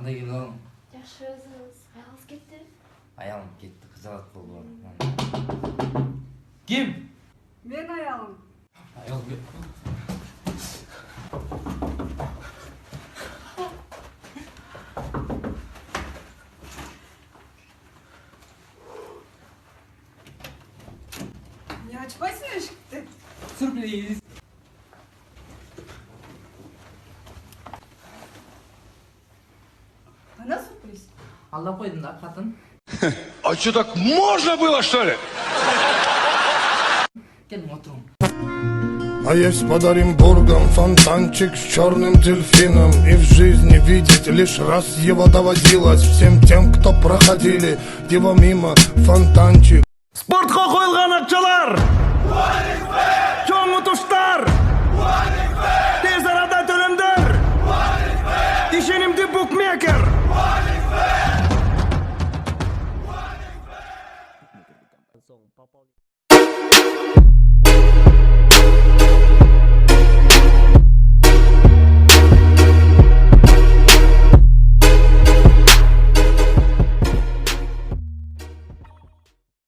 Қандай келді оң? Жақсы өзіңіз. Аяғыңыз кетті? Аяғым кетті, қызалат болды. Кім? Мен аяғым. Аяғым кетті. Не açmasın eşikte. Сюрприз. Bana sürpriz. Алдап қойдым да, қатын. А что, так можно было, что ли? Келдің отырың. А есть под Оренбургом фонтанчик с черным дельфином. И в жизни видеть лишь раз его доводилось всем тем, кто проходили его мимо фонтанчик. Спортқа қойылған ақшалар!